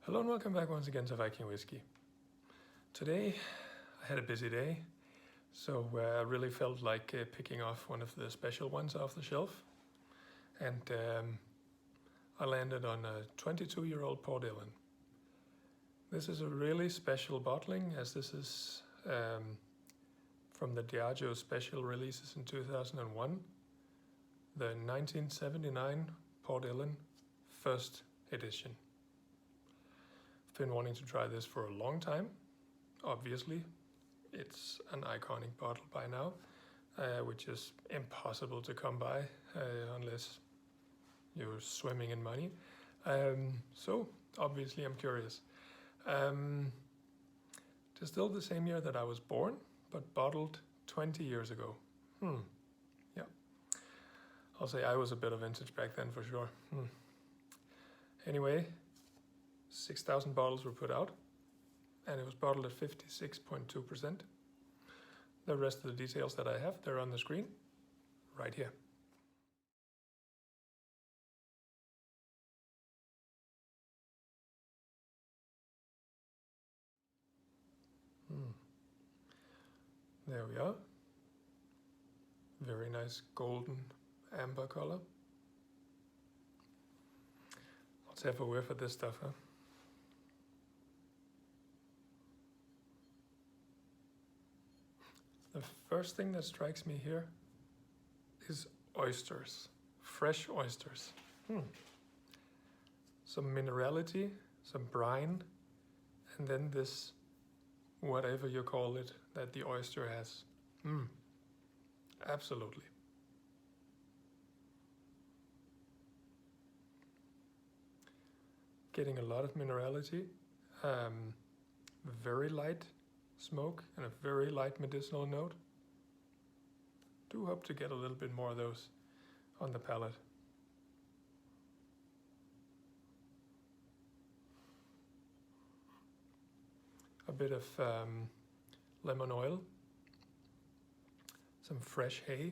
Hello and welcome back once again to Viking Whiskey. Today I had a busy day, so I really felt like picking off one of the special ones off the shelf, and I landed on a 22-year-old Port Ellen. This is a really special bottling, as this is from the Diageo special releases in 2001, the 1979 Port Ellen first edition. I've been wanting to try this for a long time. Obviously, it's an iconic bottle by now, which is impossible to come by unless you're swimming in money. So obviously I'm curious. It's still the same year that I was born, but bottled 20 years ago. Yeah. I'll say I was a bit of vintage back then for sure. Anyway, 6,000 bottles were put out, and it was bottled at 56.2%. The rest of the details that I have, they're on the screen right here. There we are. Very nice golden amber color. Let's have a whiff of this stuff, huh? The first thing that strikes me here is oysters, fresh oysters. Some minerality, some brine, and then this, whatever you call it, that the oyster has. Absolutely. Getting a lot of minerality, very light smoke and a very light medicinal note. Do hope to get a little bit more of those on the palate. A bit of lemon oil, some fresh hay,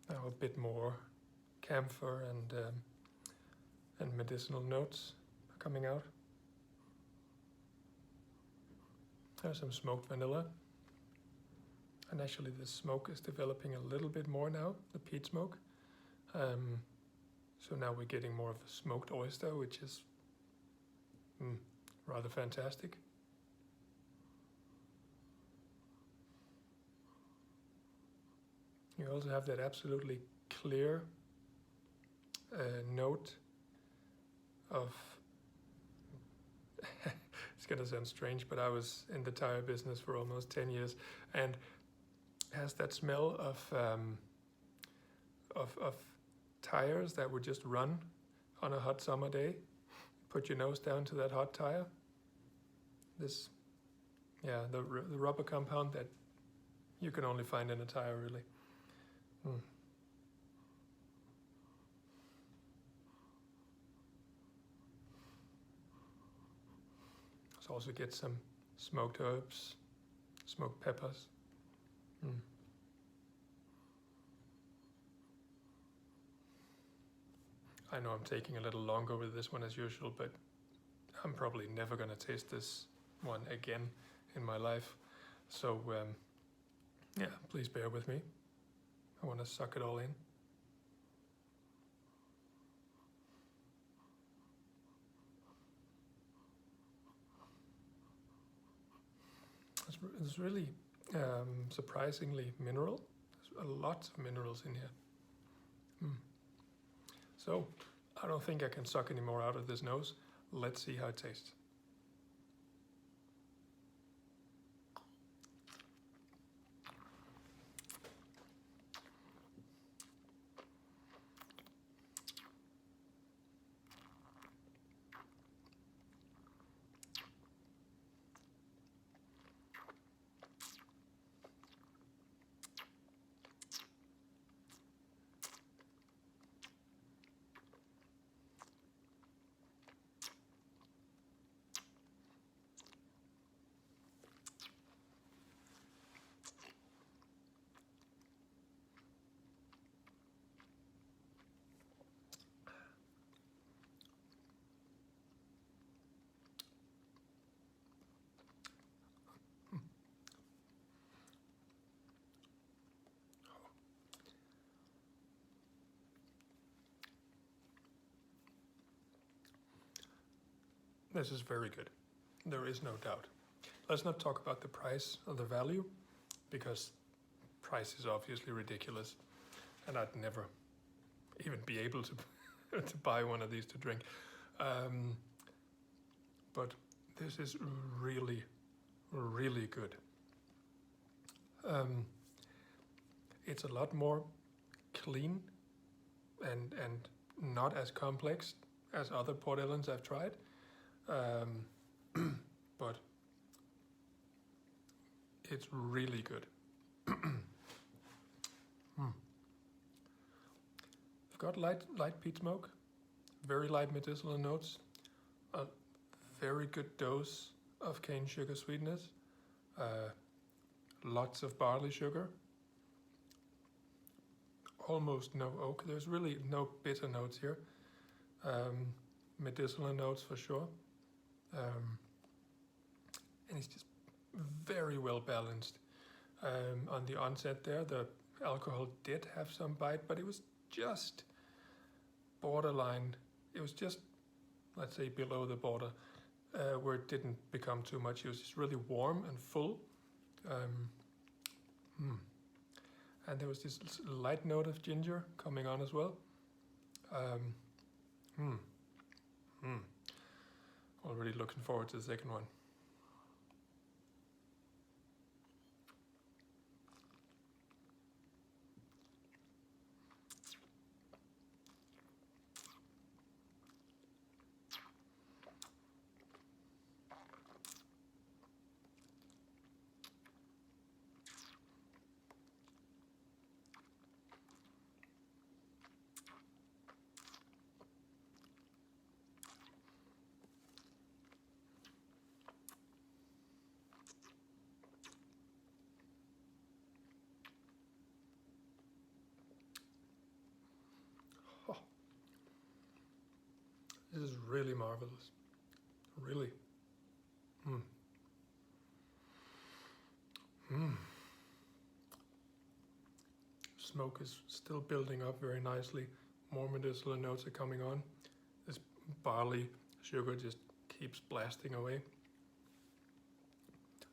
now a bit more camphor and medicinal notes are coming out. There's some smoked vanilla, and actually the smoke is developing a little bit more now, the peat smoke. So now we're getting more of a smoked oyster, which is rather fantastic. You also have that absolutely clear note of, it's gonna sound strange, but I was in the tire business for almost 10 years, and has that smell of tires that would just run on a hot summer day. Put your nose down to that hot tire. This, yeah, the rubber compound that you can only find in a tire, really. Let's also get some smoked herbs, smoked peppers. I know I'm taking a little longer with this one as usual, but I'm probably never gonna taste this one again in my life. So yeah, please bear with me. I want to suck it all in. It's really surprisingly mineral. There's a lot of minerals in here. So I don't think I can suck any more out of this nose. Let's see how it tastes. This is very good. There is no doubt. Let's not talk about the price or the value, because price is obviously ridiculous, and I'd never even be able to to buy one of these to drink. But this is really, really good. It's a lot more clean and not as complex as other Port Ellens I've tried. But it's really good. I've got light peat smoke, very light medicinal notes, a very good dose of cane sugar sweetness, lots of barley sugar, almost no oak. There's really no bitter notes here. Medicinal notes for sure. And it's just very well balanced. On the onset there, the alcohol did have some bite, but it was just borderline. It was just, let's say, below the border, where it didn't become too much. It was just really warm and full. And there was this light note of ginger coming on as well. Already looking forward to the second one. This is really marvelous. Really. Smoke is still building up very nicely. More medicinal notes are coming on. This barley sugar just keeps blasting away.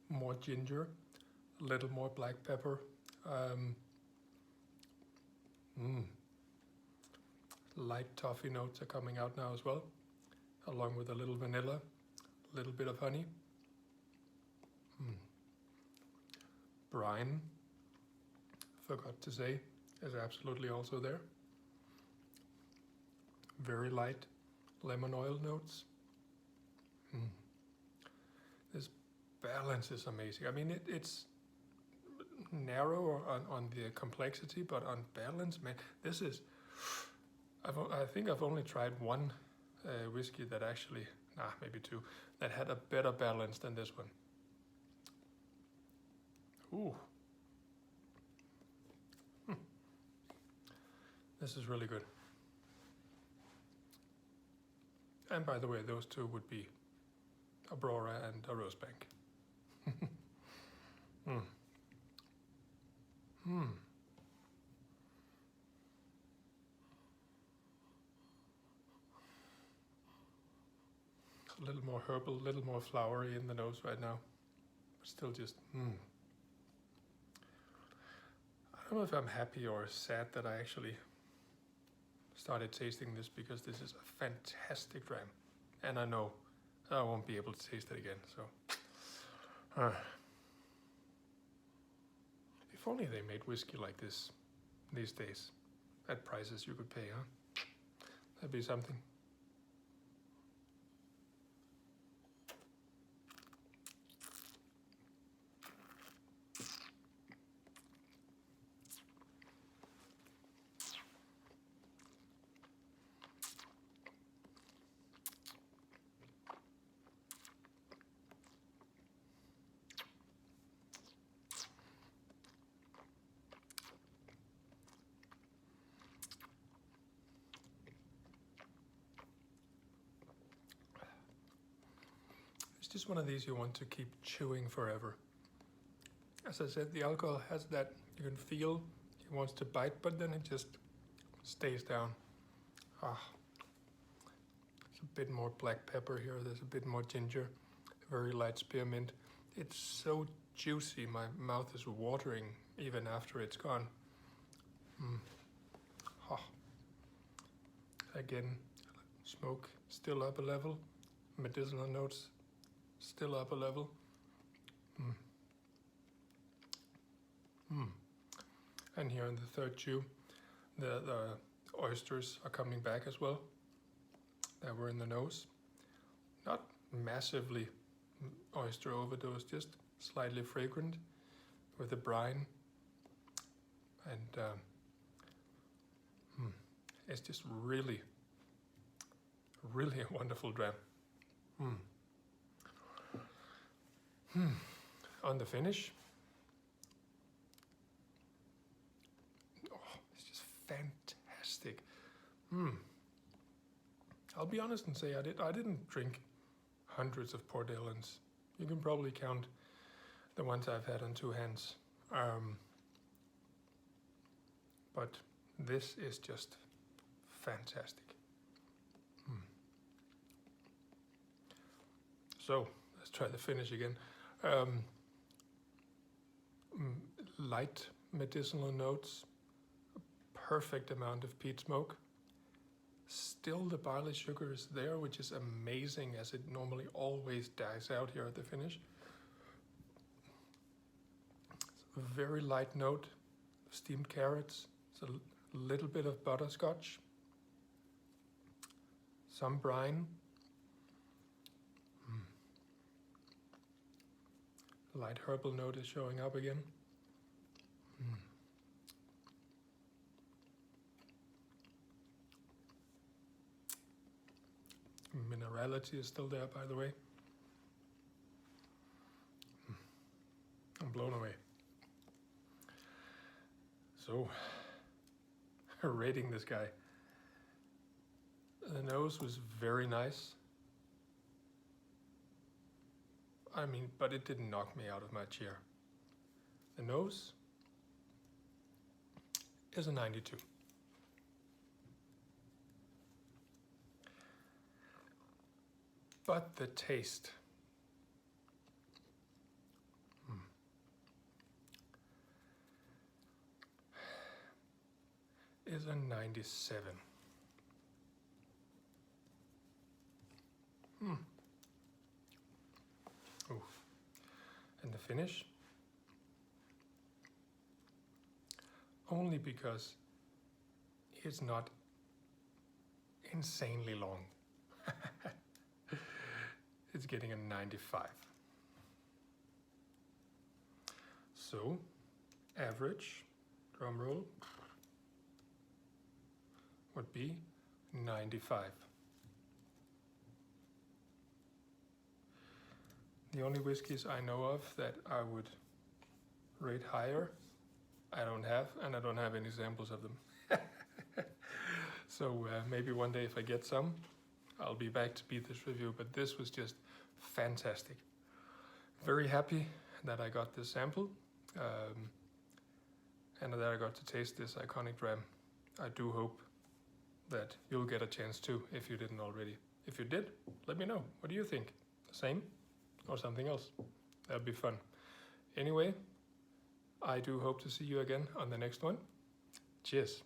More ginger, a little more black pepper. Light toffee notes are coming out now as well, along with a little vanilla, a little bit of honey. Brine, forgot to say, is absolutely also there. Very light lemon oil notes. This balance is amazing. I mean, it's narrow on the complexity, but on balance, man, this is... I think I've only tried one whiskey that actually, maybe two, that had a better balance than this one. Ooh. This is really good. And by the way, those two would be Aurora and a Rosebank. A little more herbal, a little more flowery in the nose right now. But still just, I don't know if I'm happy or sad that I actually started tasting this, because this is a fantastic dram. And I know I won't be able to taste it again, so. If only they made whiskey like this these days, at prices you could pay, huh? That'd be something. It's just one of these you want to keep chewing forever. As I said, the alcohol has that, you can feel it wants to bite, but then it just stays down. It's a a bit more black pepper here. There's a bit more ginger, very light spearmint. It's so juicy. My mouth is watering even after it's gone. Oh. Again, smoke still up a level. Medicinal notes still up a level. And here in the third chew, the oysters are coming back as well. They were in the nose. Not massively oyster overdose, just slightly fragrant with the brine. And it's just really, really a wonderful dram. On the finish, it's just fantastic. I'll be honest and say I didn't drink hundreds of Port Ellens. You can probably count the ones I've had on two hands. But this is just fantastic. So let's try the finish again. Light medicinal notes, perfect amount of peat smoke. Still the barley sugar is there, which is amazing as it normally always dies out here at the finish. A very light note of steamed carrots. It's a little bit of butterscotch. Some brine. Light herbal note is showing up again. Minerality is still there, by the way. I'm blown away. So, rating this guy. The nose was very nice. I mean, but it didn't knock me out of my chair. The nose is a 92. But the taste. Is a 97. Ooh. And the finish? Only because it's not insanely long. It's getting a 95. So, average, drum roll, would be 95. The only whiskeys I know of that I would rate higher, I don't have, and I don't have any samples of them. So maybe one day if I get some, I'll be back to beat this review, but this was just fantastic. Very happy that I got this sample and that I got to taste this iconic dram. I do hope that you'll get a chance too, if you didn't already. If you did, let me know. What do you think? The same or something else? That'd be fun. Anyway, I do hope to see you again on the next one. Cheers.